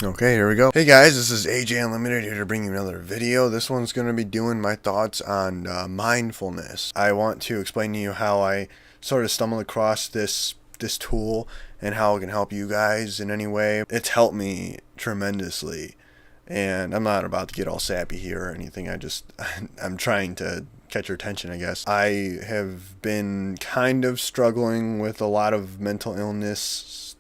Okay, here we go. Hey guys, this is AJ Unlimited here to bring you another video. This one's going to be doing my thoughts on mindfulness. I want to explain to you how I sort of stumbled across this tool and how it can help you guys in any way. It's helped me tremendously, and I'm not about to get all sappy here or anything. I'm trying to catch your attention, I guess. I have been kind of struggling with a lot of mental illness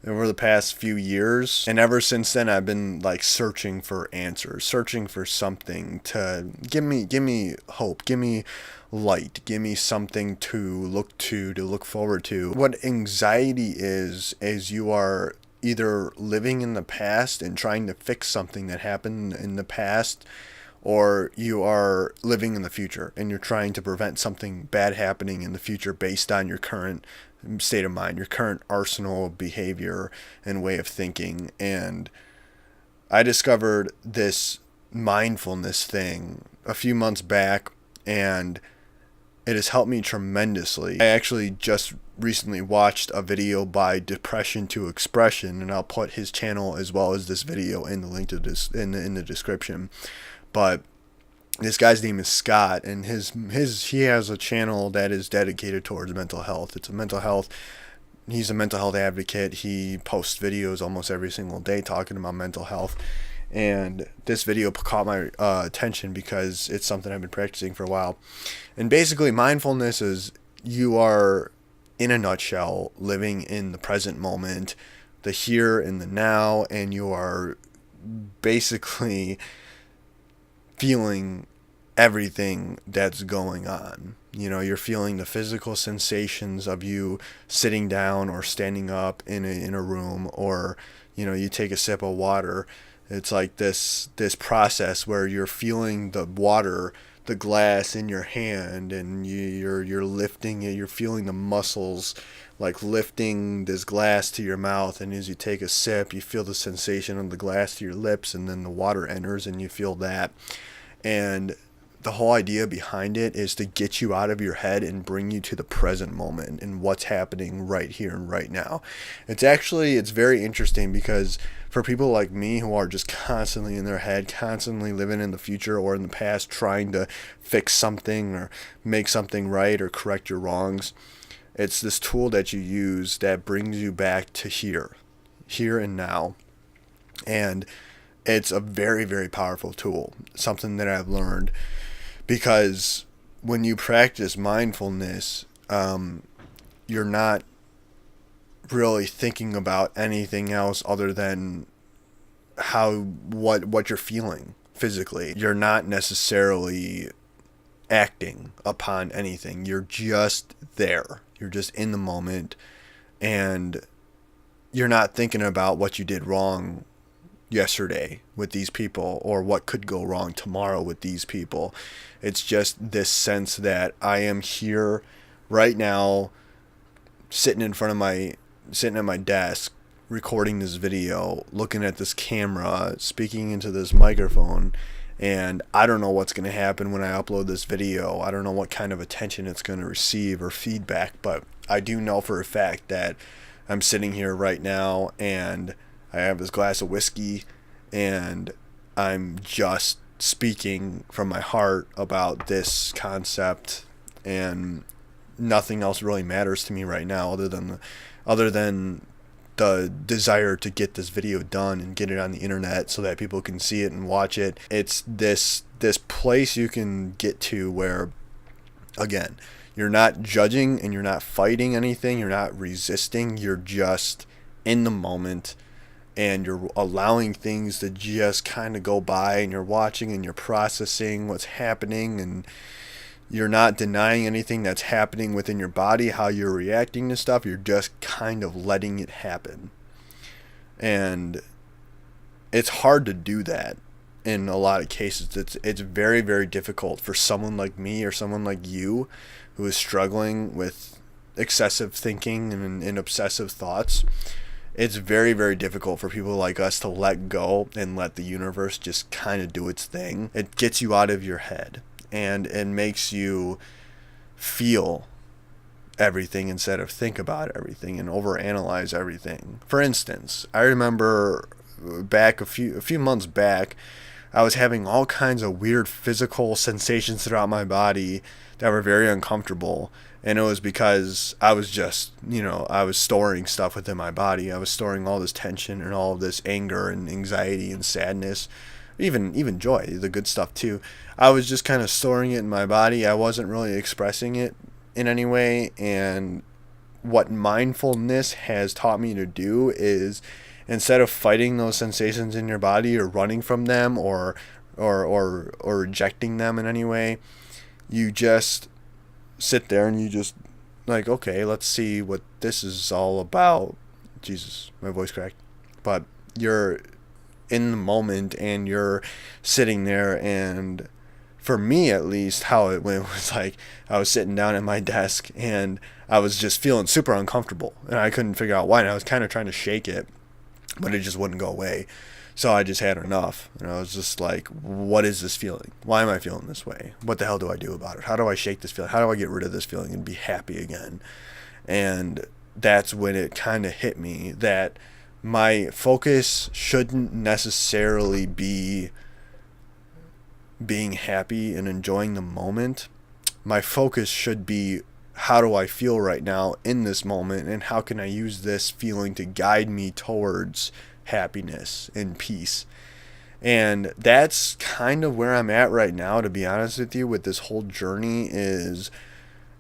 over the past few years, and ever since then I've been like searching for answers, searching for something to give me hope, give me light, give me something to look forward to. What anxiety is you are either living in the past and trying to fix something that happened in the past, or you are living in the future and you're trying to prevent something bad happening in the future based on your current state of mind, your current arsenal of behavior and way of thinking. And I discovered this mindfulness thing a few months back, and it has helped me tremendously. I actually just recently watched a video by Depression to Expression, and I'll put his channel as well as this video in the link to this in the description. But this guy's name is Scott, and he has a channel that is dedicated towards mental health. He's a mental health advocate. He posts videos almost every single day talking about mental health. And this video caught my attention because it's something I've been practicing for a while. And basically, mindfulness is you are, in a nutshell, living in the present moment, the here and the now, and you are basically feeling everything that's going on. You know, you're feeling the physical sensations of you sitting down or standing up in a room, or, you know, you take a sip of water. It's like this process where you're feeling the water, the glass in your hand, and you're lifting it. You're feeling the muscles like lifting this glass to your mouth, and as you take a sip, you feel the sensation of the glass to your lips, and then the water enters and you feel that. And the whole idea behind it is to get you out of your head and bring you to the present moment and what's happening right here and right now. It's very interesting because for people like me who are just constantly in their head, constantly living in the future or in the past, trying to fix something or make something right or correct your wrongs, it's this tool that you use that brings you back to here and now. And it's a very, very powerful tool, something that I've learned, because when you practice mindfulness, you're not really thinking about anything else other than what you're feeling physically. You're not necessarily acting upon anything. You're just there. You're just in the moment, and you're not thinking about what you did wrong yesterday with these people or what could go wrong tomorrow with these people. It's just this sense that I am here right now, sitting at my desk, recording this video, looking at this camera, speaking into this microphone, and I don't know what's going to happen when I upload this video. I don't know what kind of attention it's going to receive or feedback, but I do know for a fact that I'm sitting here right now and I have this glass of whiskey, and I'm just speaking from my heart about this concept, and nothing else really matters to me right now other than the desire to get this video done and get it on the internet so that people can see it and watch it. It's this place you can get to where, again, you're not judging and you're not fighting anything, you're not resisting, you're just in the moment, and you're allowing things to just kind of go by, and you're watching and you're processing what's happening, and you're not denying anything that's happening within your body, how you're reacting to stuff. You're just kind of letting it happen. And it's hard to do that in a lot of cases. It's very, very difficult for someone like me or someone like you who is struggling with excessive thinking and obsessive thoughts. It's very, very difficult for people like us to let go and let the universe just kind of do its thing. It gets you out of your head, and it makes you feel everything instead of think about everything and overanalyze everything. For instance, I remember back a few months back, I was having all kinds of weird physical sensations throughout my body that were very uncomfortable. And it was because I was just, I was storing stuff within my body. I was storing all this tension and all of this anger and anxiety and sadness, even joy, the good stuff too. I was just kind of storing it in my body. I wasn't really expressing it in any way. And what mindfulness has taught me to do is, instead of fighting those sensations in your body or running from them or rejecting them in any way, you just sit there and you just like, okay, let's see what this is all about. Jesus, my voice cracked. But you're in the moment and you're sitting there, and for me at least, how it went was like I was sitting down at my desk and I was just feeling super uncomfortable and I couldn't figure out why, and I was kind of trying to shake it, but it just wouldn't go away. So I just had enough, and I was just like, what is this feeling? Why am I feeling this way? What the hell do I do about it? How do I shake this feeling? How do I get rid of this feeling and be happy again? And that's when it kind of hit me that my focus shouldn't necessarily be being happy and enjoying the moment. My focus should be, how do I feel right now in this moment, and how can I use this feeling to guide me towards happiness and peace? And that's kind of where I'm at right now, to be honest with you, with this whole journey. Is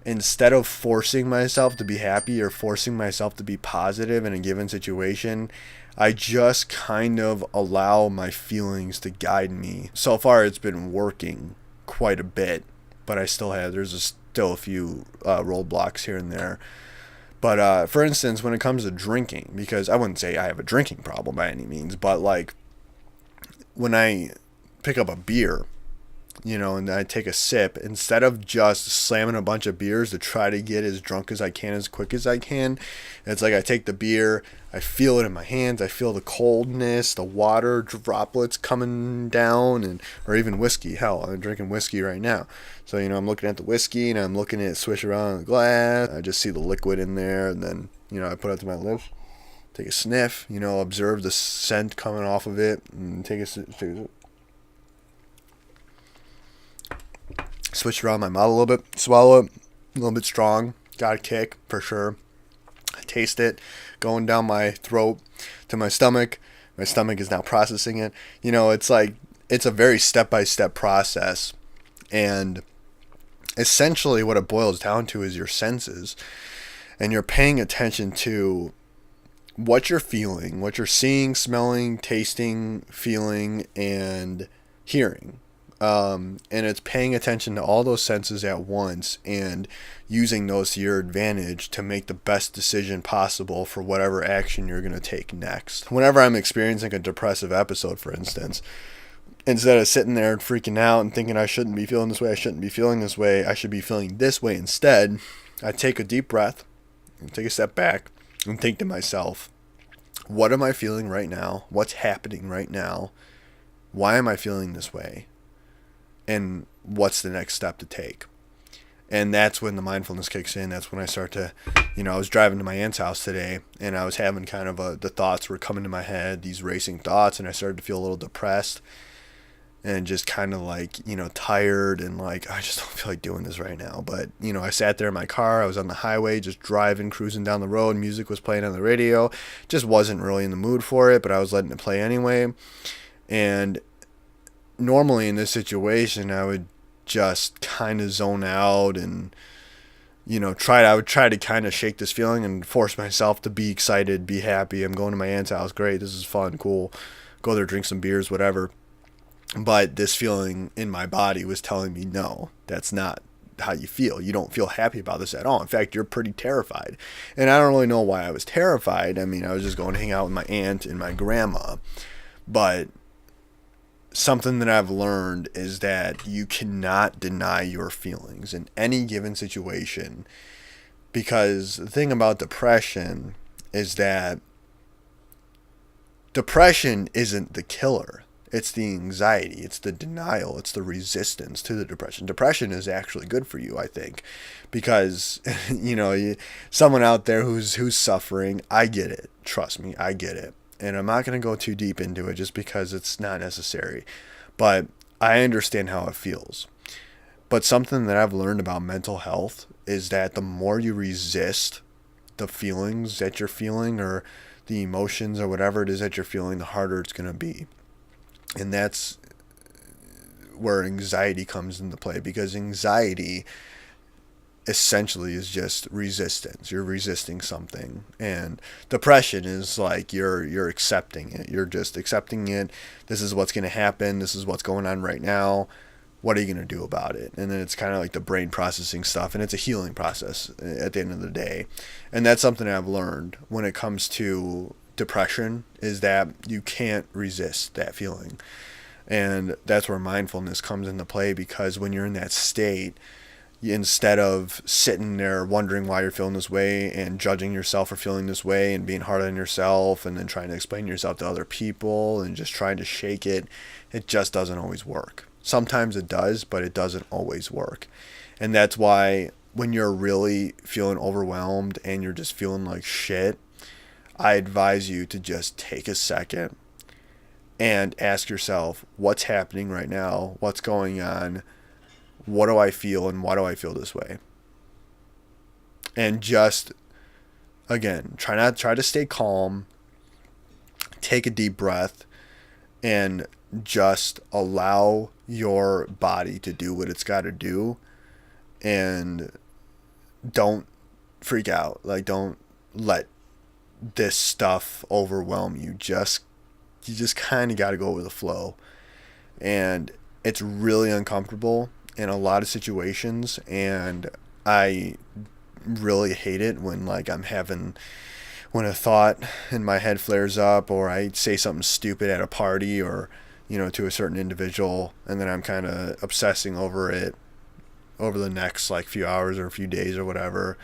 instead of forcing myself to be happy or forcing myself to be positive in a given situation, I just kind of allow my feelings to guide me. So far it's been working quite a bit, but there's still a few roadblocks here and there. But for instance, when it comes to drinking, because I wouldn't say I have a drinking problem by any means, but like when I pick up a beer, and I take a sip, instead of just slamming a bunch of beers to try to get as drunk as I can, as quick as I can, it's like I take the beer, I feel it in my hands, I feel the coldness, the water droplets coming down, or even whiskey. Hell, I'm drinking whiskey right now. So, I'm looking at the whiskey and I'm looking at it swish around in the glass. I just see the liquid in there, and then, I put it to my lips, take a sniff, observe the scent coming off of it, and take a sip. Switch around my mouth a little bit, swallow it, a little bit strong, got a kick for sure. I taste it going down my throat to my stomach. My stomach is now processing it. It's like, it's a very step-by-step process. And essentially what it boils down to is your senses. And you're paying attention to what you're feeling, what you're seeing, smelling, tasting, feeling, and hearing. And it's paying attention to all those senses at once and using those to your advantage to make the best decision possible for whatever action you're going to take next. Whenever I'm experiencing a depressive episode, for instance, instead of sitting there and freaking out and thinking I shouldn't be feeling this way, I shouldn't be feeling this way, I should be feeling this way instead, I take a deep breath and take a step back and think to myself, what am I feeling right now? What's happening right now? Why am I feeling this way? And what's the next step to take? And that's when the mindfulness kicks in. That's when I start to, I was driving to my aunt's house today, and I was having kind of the thoughts were coming to my head, these racing thoughts, and I started to feel a little depressed and just kind of like, tired, and like, I just don't feel like doing this right now. But, I sat there in my car, I was on the highway, just driving, cruising down the road, music was playing on the radio, just wasn't really in the mood for it, but I was letting it play anyway. And normally in this situation, I would just kind of zone out and, I would try to kind of shake this feeling and force myself to be excited, be happy. I'm going to my aunt's house. Great. This is fun. Cool. Go there, drink some beers, whatever. But this feeling in my body was telling me, no, that's not how you feel. You don't feel happy about this at all. In fact, you're pretty terrified. And I don't really know why I was terrified. I mean, I was just going to hang out with my aunt and my grandma. But something that I've learned is that you cannot deny your feelings in any given situation, because the thing about depression is that depression isn't the killer. It's the anxiety, it's the denial, it's the resistance to the depression. Depression is actually good for you, I think, because someone out there who's suffering, I get it. Trust me, I get it. And I'm not going to go too deep into it just because it's not necessary. But I understand how it feels. But something that I've learned about mental health is that the more you resist the feelings that you're feeling, or the emotions or whatever it is that you're feeling, the harder it's going to be. And that's where anxiety comes into play, because anxiety essentially is just resistance. You're resisting something. And depression is like you're accepting it. You're just accepting it. This is what's going to happen. This is what's going on right now. What are you going to do about it? And then it's kind of like the brain processing stuff, and it's a healing process at the end of the day. And that's something I've learned when it comes to depression, is that you can't resist that feeling. And that's where mindfulness comes into play, because when you're in that state, instead of sitting there wondering why you're feeling this way and judging yourself for feeling this way and being hard on yourself and then trying to explain yourself to other people and just trying to shake it, it just doesn't always work. Sometimes it does, but it doesn't always work. And that's why when you're really feeling overwhelmed and you're just feeling like shit, I advise you to just take a second and ask yourself, what's happening right now? What's going on? What do I feel, and why do I feel this way? And just, again, try to stay calm, take a deep breath, and just allow your body to do what it's got to do, and don't freak out. Like, don't let this stuff overwhelm you. You just kind of got to go with the flow. And it's really uncomfortable in a lot of situations, and I really hate it when when a thought in my head flares up, or I say something stupid at a party, or to a certain individual, and then I'm kind of obsessing over it over the next few hours or a few days or whatever.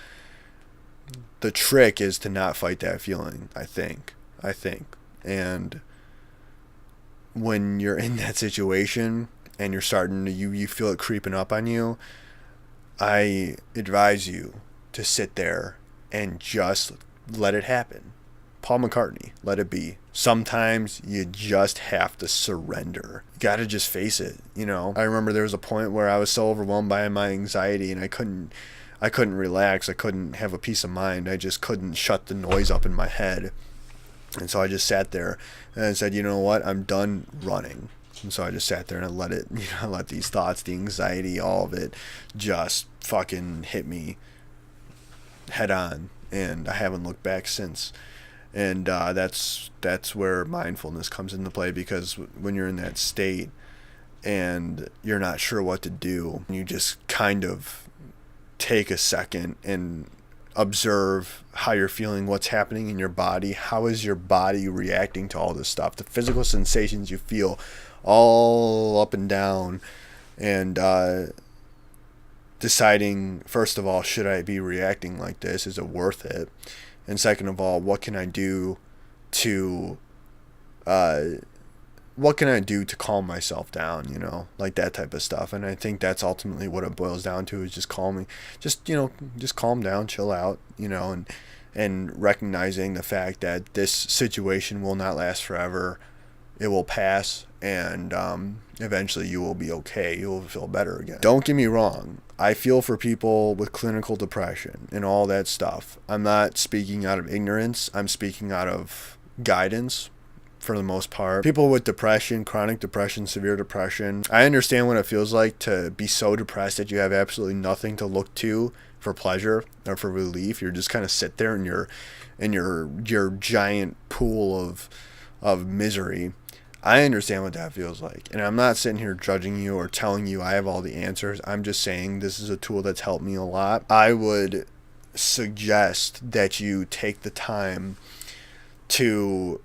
The trick is to not fight that feeling, I think. And when you're in that situation and you're starting to, you feel it creeping up on you, I advise you to sit there and just let it happen. Paul McCartney, let it be. Sometimes you just have to surrender. You got to just face it. I remember there was a point where I was so overwhelmed by my anxiety, and I couldn't relax. I couldn't have a peace of mind. I just couldn't shut the noise up in my head. And so I just sat there and I said, you know what? I'm done running. And so I just sat there and I let it, let these thoughts, the anxiety, all of it just fucking hit me head on. And I haven't looked back since. And that's where mindfulness comes into play, because when you're in that state and you're not sure what to do, you just kind of take a second and observe how you're feeling, what's happening in your body. How is your body reacting to all this stuff? The physical sensations you feel all up and down, and deciding, first of all, should I be reacting like this? Is it worth it? And second of all, what can I do to calm myself down, that type of stuff. And I think that's ultimately what it boils down to, is just calm down, chill out, and recognizing the fact that this situation will not last forever. It will pass, and eventually you will be okay. You will feel better again. Don't get me wrong. I feel for people with clinical depression and all that stuff. I'm not speaking out of ignorance. I'm speaking out of guidance. For the most part, people with depression, chronic depression, severe depression, I understand what it feels like to be so depressed that you have absolutely nothing to look to for pleasure or for relief. You're just kind of sit there in your giant pool of misery. I understand what that feels like, and I'm not sitting here judging you or telling you I have all the answers. I'm just saying this is a tool that's helped me a lot. I would suggest that you take the time to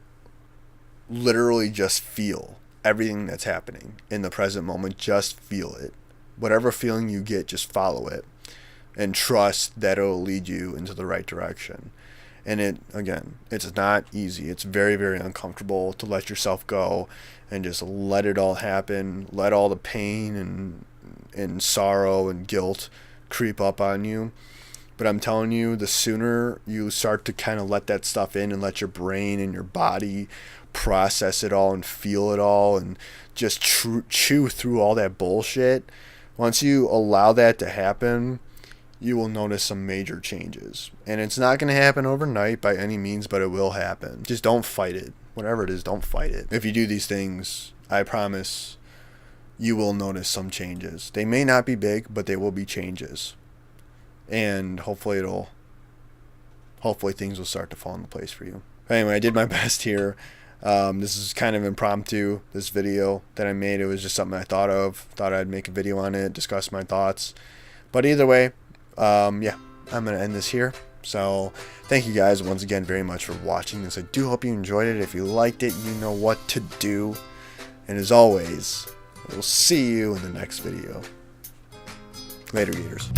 literally just feel everything that's happening in the present moment. Just feel it. Whatever feeling you get, just follow it and trust that it'll lead you into the right direction. And it's not easy. It's very, very uncomfortable to let yourself go and just let it all happen. Let all the pain and sorrow and guilt creep up on you. But I'm telling you, the sooner you start to kind of let that stuff in and let your brain and your body process it all and feel it all and just chew through all that bullshit, once you allow that to happen, you will notice some major changes. And it's not going to happen overnight by any means, but it will happen. Just don't fight it. Whatever it is, don't fight it. If you do these things, I promise you will notice some changes. They may not be big, but they will be changes. And hopefully things will start to fall into place for you. Anyway, I did my best here. This is kind of impromptu, this video that I made. It was just something I thought of. Thought I'd make a video on it, discuss my thoughts. But either way, yeah, I'm going to end this here. So thank you guys once again very much for watching this. I do hope you enjoyed it. If you liked it, you know what to do. And as always, I will see you in the next video. Later, Gators.